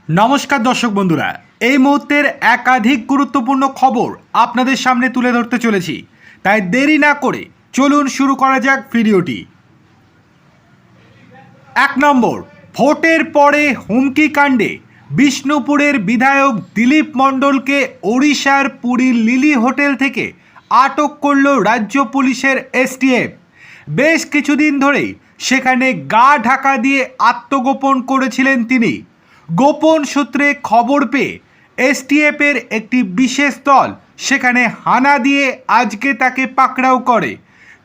নমস্কার দর্শক বন্ধুরা, এই মুহূর্তের একাধিক গুরুত্বপূর্ণ খবর আপনাদের সামনে তুলে ধরতে চলেছি, তাই দেরি না করে চলুন শুরু করা যাক ভিডিওটি। 1 নম্বর, ভোটের পরে হুমকি কাণ্ডে বিষ্ণুপুরের বিধায়ক দিলীপ মণ্ডলকে ওড়িশার পুরীর লিলি হোটেল থেকে আটক করল রাজ্য পুলিশের এসটিএফ। বেশ কিছুদিন ধরেই সেখানে গা ঢাকা দিয়ে আত্মগোপন করেছিলেন তিনি। গোপন সূত্রে খবর পেয়ে এসটিএফের একটি বিশেষ দল সেখানে হানা দিয়ে আজকে তাকে পাকড়াও করে।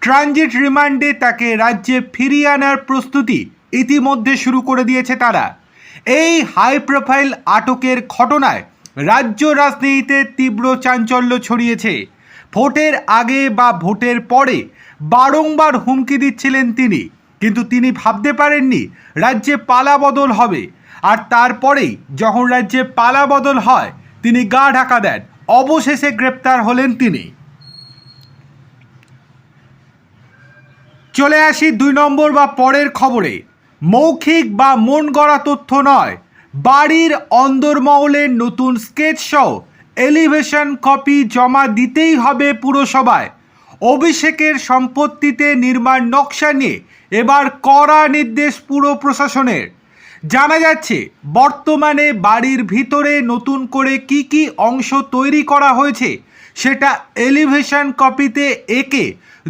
ট্রানজিট রিমান্ডে তাকে রাজ্যে ফিরিয়ে আনার প্রস্তুতি ইতিমধ্যে শুরু করে দিয়েছে তারা। এই হাই প্রোফাইল আটকের ঘটনায় রাজ্য রাজনীতিতে তীব্র চাঞ্চল্য ছড়িয়েছে। ভোটের আগে বা ভোটের পরে বারংবার হুমকি দিচ্ছিলেন তিনি, কিন্তু তিনি ভাবতে পারেননি রাজ্যে পালাবদল হবে। আর তারপরেই যখন রাজ্যে পালাবদল হয় তিনি গা ঢাকা দেন, অবশেষে গ্রেপ্তার হলেন তিনি। চলে আসি 2 নম্বর বা পরের খবরে। মৌখিক বা মন গড়া তথ্য নয়, বাড়ির অন্দরমহলের নতুন স্কেচ সহ এলিভেশন কপি জমা দিতেই হবে পুরসভায়। অভিষেকের সম্পত্তিতে নির্মাণ নকশা নিয়ে এবার কড়া নির্দেশ পুর প্রশাসনের। জানা যাচ্ছে বর্তমানে বাড়ির ভিতরে নতুন করে কি কি অংশ তৈরি করা হয়েছে সেটা এলিভেশন কপিতে এঁকে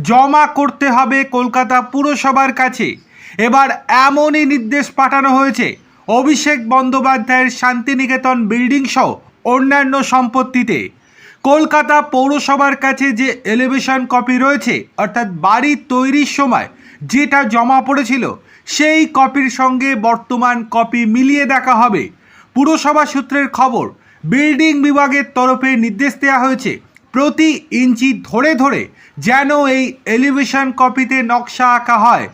জমা করতে হবে কলকাতা পুরসভার কাছে। এবার এমনই নির্দেশ পাঠানো হয়েছে অভিষেক বন্দ্যোপাধ্যায়ের শান্তিনিকেতন বিল্ডিং সহ অন্যান্য সম্পত্তিতে। কলকাতা পৌরসভার কাছে যে এলিভেশন কপি রয়েছে, অর্থাৎ বাড়ি তৈরির সময় যেটা জমা পড়েছিল সেই কপির সঙ্গে বর্তমান কপি মিলিয়ে দেখা হবে। পুরসভা সূত্রের খবর, বিল্ডিং বিভাগের তরফে নির্দেশ দেওয়া হয়েছে প্রতি ইঞ্চি ধরে ধরে যেন এই এলিভেশন কপিতে নকশা আঁকা হয়।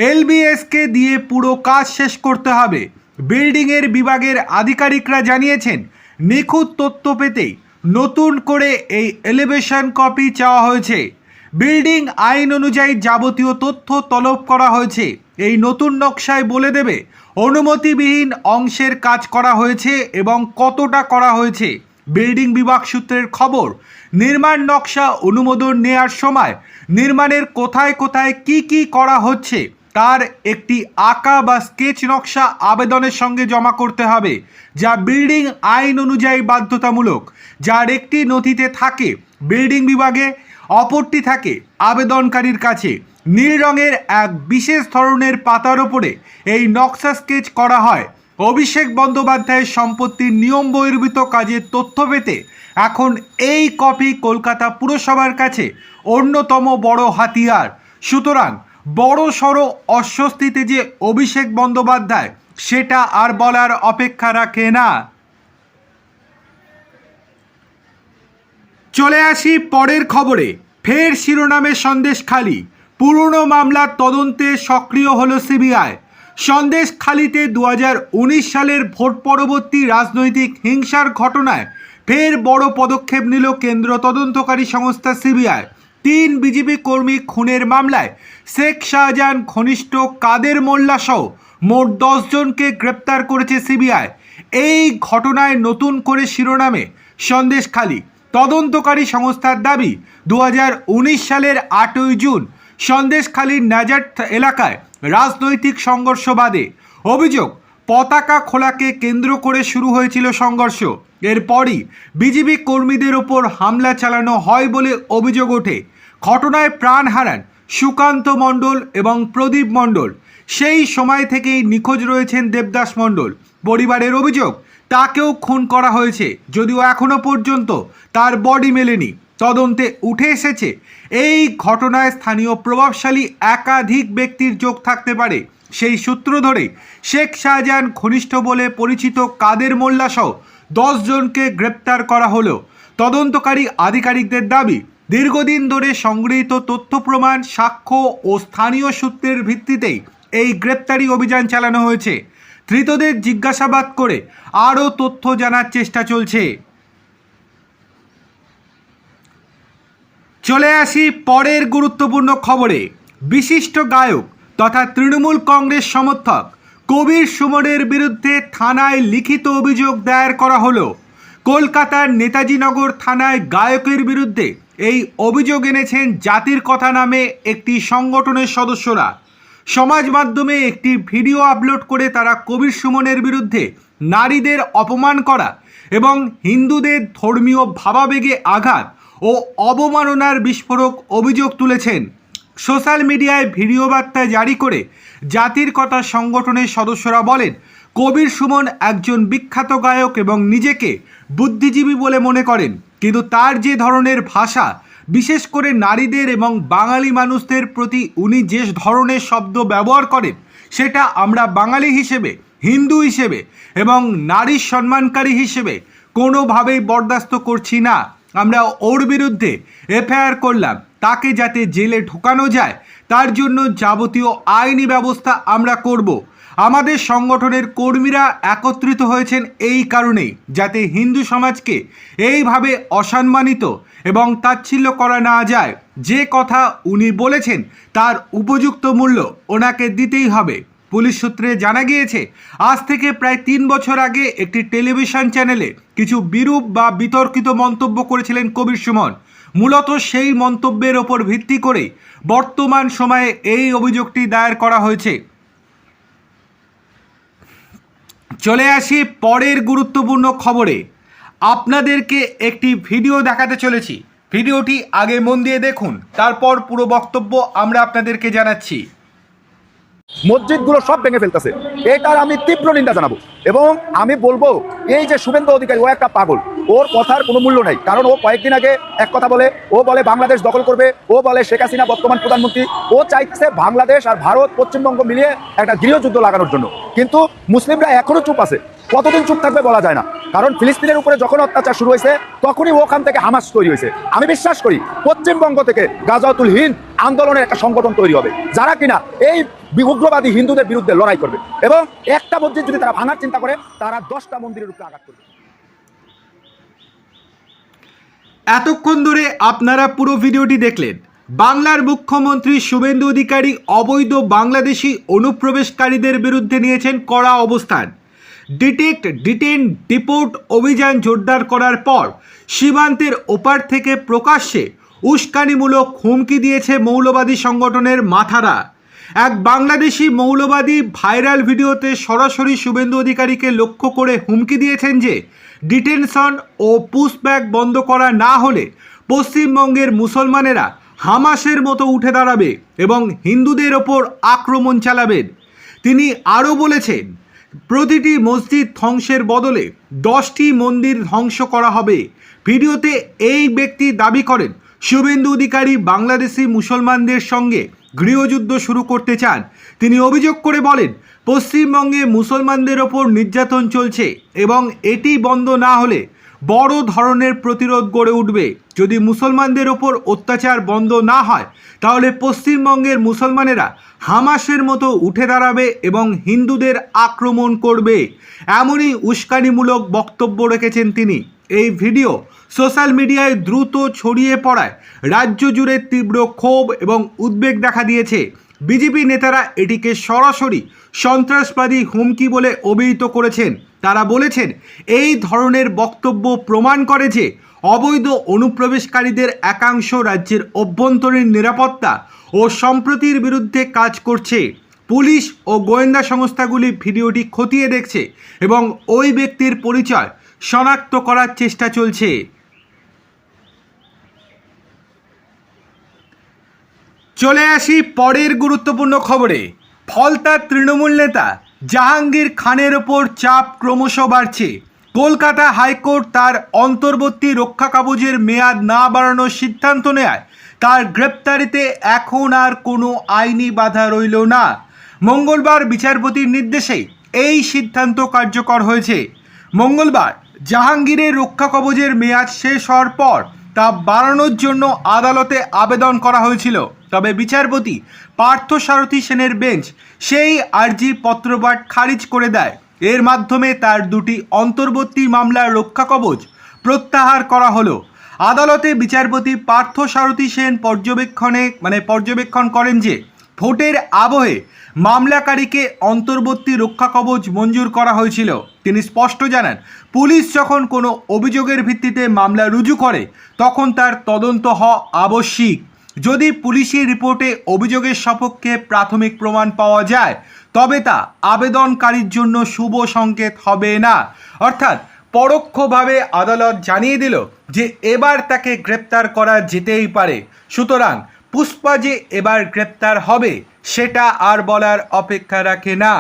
এলবিএসকে দিয়ে পুরো কাজ শেষ করতে হবে। বিল্ডিংয়ের বিভাগের আধিকারিকরা জানিয়েছেন নিখুঁত তথ্য পেতেই নতুন করে এই এলিভেশন কপি চাওয়া হয়েছে। বিল্ডিং আইন অনুযায়ী যাবতীয় তথ্য তলব করা হয়েছে। এই নতুন নকশায় বলে দেবে অনুমতিবিহীন অংশের কাজ করা হয়েছে এবং কতটা করা হয়েছে। বিল্ডিং বিভাগ সূত্রের খবর, নির্মাণ নকশা অনুমোদন নেওয়ার সময় নির্মাণের কোথায় কোথায় কি কি করা হচ্ছে তার একটি আঁকা বা স্কেচ নকশা আবেদনের সঙ্গে জমা করতে হবে, যা বিল্ডিং আইন অনুযায়ী বাধ্যতামূলক। যার একটি নথিতে থাকে বিল্ডিং বিভাগে, অপরটি থাকে আবেদনকারীর কাছে। নীল রঙের এক বিশেষ ধরনের পাতার ওপরে এই নকশা স্কেচ করা হয়। অভিষেক বন্দ্যোপাধ্যায়ের সম্পত্তির নিয়ম বহির্ভূত কাজের তথ্য পেতে এখন এই কপি কলকাতা পুরসভার কাছে অন্যতম বড় হাতিয়ার। সুতরাং বড় সড়ো অস্বস্তিতে যে অভিষেক বন্দ্যোপাধ্যায়, সেটা আর বলার অপেক্ষা রাখে না। চলে আসি পরের খবরে। ফের শিরোনামে সন্দেশখালি, পুরনো মামলার তদন্তে সক্রিয় হলো সিবিআই। সন্দেশখালিতে 2019 সালের ভোট পরবর্তী রাজনৈতিক হিংসার ঘটনায় ফের বড় পদক্ষেপ নিল কেন্দ্র তদন্তকারী সংস্থা সিবিআই। 3 বিজেপি কর্মী খুনের মামলায় শেখ শাহজাহান ঘনিষ্ঠ কাদের মোল্লা সহ মোট 10 জনকে গ্রেপ্তার করেছে সিবিআই। এই ঘটনায় নতুন করে শিরোনামে সন্দেশখালি। তদন্তকারী সংস্থার দাবি, 2019 সালের 8ই জুন সন্দেশখালীর নাজার এলাকায় রাজনৈতিক সংঘর্ষ বাধে। অভিযোগ, পতাকা খোলাকে কেন্দ্র করে শুরু হয়েছিল সংঘর্ষ। এরপরই বিজেপি কর্মীদের ওপর হামলা চালানো হয় বলে অভিযোগ ওঠে। ঘটনায় প্রাণ হারান সুকান্ত মণ্ডল এবং প্রদীপ মণ্ডল। সেই সময় থেকেই নিখোঁজ রয়েছেন দেবদাস মণ্ডল। পরিবারের অভিযোগ তাকেও খুন করা হয়েছে, যদিও এখনো পর্যন্ত তার বডি মেলেনি। তদন্তে উঠে এসেছে এই ঘটনায় স্থানীয় প্রভাবশালী একাধিক ব্যক্তির যোগ থাকতে পারে। সেই সূত্র ধরে শেখ শাহজাহান ঘনিষ্ঠ বলে পরিচিত কাদের মোল্লা সহ 10 জনকে গ্রেপ্তার করা হলো। তদন্তকারী আধিকারিকদের দাবি, দীর্ঘদিন ধরে সংগৃহীত তথ্য প্রমাণ, সাক্ষ্য ও স্থানীয় সূত্রের ভিত্তিতেই এই গ্রেপ্তারি অভিযান চালানো হয়েছে। ধৃতদের জিজ্ঞাসাবাদ করে আরও তথ্য জানার চেষ্টা চলছে। চলে আসি পরের গুরুত্বপূর্ণ খবরে। বিশিষ্ট গায়ক তথা তৃণমূল কংগ্রেস সমর্থক কবির সুমনের বিরুদ্ধে থানায় লিখিত অভিযোগ দায়ের করা হলো। কলকাতার নেতাজিনগর থানায় গায়কের বিরুদ্ধে এই অভিযোগ এনেছেন জাতির কথা নামে একটি সংগঠনের সদস্যরা। সমাজ মাধ্যমে একটি ভিডিও আপলোড করে তারা কবির সুমনের বিরুদ্ধে নারীদের অপমান করা এবং হিন্দুদের ধর্মীয় ভাবাবেগে আঘাত ও অবমাননার বিস্ফোরক অভিযোগ তুলেছেন। সোশ্যাল মিডিয়ায় ভিডিও বার্তা জারি করে জাতির কথা সংগঠনের সদস্যরা বলেন, কবির সুমন একজন বিখ্যাত গায়ক এবং নিজেকে বুদ্ধিজীবী বলে মনে করেন, কিন্তু তার যে ধরনের ভাষা, বিশেষ করে নারীদের এবং বাঙালি মানুষদের প্রতি উনি যে ধরনের শব্দ ব্যবহার করেন, সেটা আমরা বাঙালি হিসেবে, হিন্দু হিসেবে এবং নারীর সম্মানকারী হিসেবে কোনোভাবেই বরদাস্ত করছি না। আমরা ওর বিরুদ্ধে এফআইআর করলাম, তাকে যাতে জেলে ঢোকানো যায় তার জন্য যাবতীয় আইনি ব্যবস্থা আমরা করব। আমাদের সংগঠনের কর্মীরা একত্রিত হয়েছেন এই কারণেই, যাতে হিন্দু সমাজকে এইভাবে অসম্মানিত এবং তাচ্ছিল্য করা না যায়। যে কথা উনি বলেছেন তার উপযুক্ত মূল্য ওনাকে দিতেই হবে। পুলিশ সূত্রে জানা গিয়েছে, আজ থেকে প্রায় 3 বছর আগে একটি টেলিভিশন চ্যানেলে কিছু বিরূপ বা বিতর্কিত মন্তব্য করেছিলেন কবির সুমন। মূলত সেই মন্তব্যের ওপর ভিত্তি করে বর্তমান সময়ে এই অভিযোগটি দায়ের করা হয়েছে। চলে আসি পরের গুরুত্বপূর্ণ খবরে। আপনাদেরকে একটি ভিডিও দেখাতে চলেছি। ভিডিওটি আগে মন দিয়ে দেখুন, তারপর পুরো বক্তব্য আমরা আপনাদেরকে জানাচ্ছি। মসজিদগুলো সব ভেঙে ফেলতেছে, এটার আমি তীব্র নিন্দা জানাবো। এবং আমি বলবো, এই যে শুভেন্দু অধিকারী, ও একটা পাগল, ওর কথার কোনো মূল্য নাই। কারণ ও কয়েকদিন আগে এক কথা বলে, ও বলে বাংলাদেশ দখল করবে, ও বলে শেখ হাসিনা বর্তমান প্রধানমন্ত্রী, ও চাইছে বাংলাদেশ আর ভারত পশ্চিমবঙ্গ মিলিয়ে একটা গৃহযুদ্ধ লাগানোর জন্য। কিন্তু মুসলিমরা এখনো চুপ আছে। কতদিন চুপ থাকবে বলা যায় না, কারণ ফিলিস্তিনের উপরে যখন অত্যাচার শুরু হয়েছে তখনই ওখান থেকে হামাস তৈরি হয়েছে। আমি বিশ্বাস করি পশ্চিমবঙ্গ থেকে গাজাতুল হিন্দ আন্দোলনের একটা সংগঠন তৈরি হবে, যারা কিনা এই উগ্রবাদী হিন্দুদের বিরুদ্ধে লড়াই করবে। এবং একটা মসজিদ যদি তারা ভাঙার চিন্তা করে, তারা 10টা মন্দিরের উপরে আঘাত করবে। এতক্ষণ ধরে আপনারা পুরো ভিডিওটি দেখলেন। বাংলার মুখ্যমন্ত্রী শুভেন্দু অধিকারী অবৈধ বাংলাদেশি অনুপ্রবেশকারীদের বিরুদ্ধে নিয়েছেন কড়া অবস্থান। ডিটেক্ট, ডিটেন, ডিপোর্ট অভিযান জোরদার করার পর সীমান্তের ওপার থেকে প্রকাশ্যে উস্কানিমূলক হুমকি দিয়েছে মৌলবাদী সংগঠনের মাথারা। এক বাংলাদেশি মৌলবাদী ভাইরাল ভিডিওতে সরাসরি শুভেন্দু অধিকারীকে লক্ষ্য করে হুমকি দিয়েছেন যে ডিটেনশন ও পুশব্যাক বন্ধ করা না হলে পশ্চিমবঙ্গের মুসলমানেরা হামাসের মতো উঠে দাঁড়াবে এবং হিন্দুদের ওপর আক্রমণ চালাবেন। তিনি আরও বলেছেন, প্রতিটি মসজিদ ধ্বংসের বদলে 10টি মন্দির ধ্বংস করা হবে। ভিডিওতে এই ব্যক্তি দাবি করেন শুভেন্দু অধিকারী বাংলাদেশি মুসলমানদের সঙ্গে গৃহযুদ্ধ শুরু করতে চান। তিনি অভিযোগ করে বলেন, পশ্চিমবঙ্গে মুসলমানদের ওপর নির্যাতন চলছে এবং এটি বন্ধ না হলে বড় ধরনের প্রতিরোধ গড়ে উঠবে। যদি মুসলমানদের ওপর অত্যাচার বন্ধ না হয় তাহলে পশ্চিমবঙ্গের মুসলমানেরা হামাসের মতো উঠে দাঁড়াবে এবং হিন্দুদের আক্রমণ করবে। এমনই উস্কানিমূলক বক্তব্য রেখেছেন তিনি। এই ভিডিও সোশ্যাল মিডিয়ায় দ্রুত ছড়িয়ে পড়ায় রাজ্য জুড়ে তীব্র ক্ষোভ এবং উদ্বেগ দেখা দিয়েছে। বিজেপি নেতারা এটিকে সরাসরি সন্ত্রাসবাদী হুমকি বলে অভিহিত করেছেন। তারা বলেছেন, এই ধরনের বক্তব্য প্রমাণ করে যে অবৈধ অনুপ্রবেশকারীদের একাংশ রাজ্যের অভ্যন্তরীণ নিরাপত্তা ও সম্প্রীতির বিরুদ্ধে কাজ করছে। পুলিশ ও গোয়েন্দা সংস্থাগুলি ভিডিওটি খতিয়ে দেখছে এবং ওই ব্যক্তির পরিচয় শনাক্ত করার চেষ্টা চলছে। চলে আসি পরের গুরুত্বপূর্ণ খবরে। ফলতার তৃণমূল নেতা জাহাঙ্গীর খানের ওপর চাপ ক্রমশ বাড়ছে। কলকাতা হাইকোর্ট তার অন্তর্বর্তী রক্ষা কবচের মেয়াদ না বাড়ানোর সিদ্ধান্ত নেয় তার গ্রেপ্তারিতে এখন আর কোনো আইনি বাধা রইল না। মঙ্গলবার বিচারপতির নির্দেশেই এই সিদ্ধান্ত কার্যকর হয়েছে। মঙ্গলবার জাহাঙ্গীরের রক্ষা কবচের মেয়াদ শেষ হওয়ার পর তা বাড়ানোর জন্য আদালতে আবেদন করা হয়েছিল, তবে বিচারপতি পার্থসারথী সেনের বেঞ্চ সেই আর্জি পত্রপাঠ খারিজ করে দেয়। এর মাধ্যমে তার দুটি অন্তর্বর্তী মামলার রক্ষা কবচ প্রত্যাহার করা হলো। আদালতে বিচারপতি পার্থসারথী সেন পর্যবেক্ষণ করেন যে ভোটের আবহে মামলাকারীকে অন্তর্বর্তী রক্ষা কবচ মঞ্জুর করা হয়েছিল। তিনি স্পষ্ট জানান, পুলিশ যখন কোনো অভিযোগের ভিত্তিতে মামলা রুজু করে তখন তার তদন্ত হওয়া আবশ্যিক। যদি পুলিশি রিপোর্টে অভিযোগের সপক্ষে প্রাথমিক প্রমাণ পাওয়া যায় তবে তা আবেদনকারীর জন্য শুভ সংকেত হবে না। অর্থাৎ পরোক্ষভাবে আদালত জানিয়ে দিল যে এবার তাকে গ্রেপ্তার করা যেতেই পারে। সুতরাং পুষ্পা যে এবার গ্রেপ্তার হবে সেটা আর বলার অপেক্ষা রাখে না।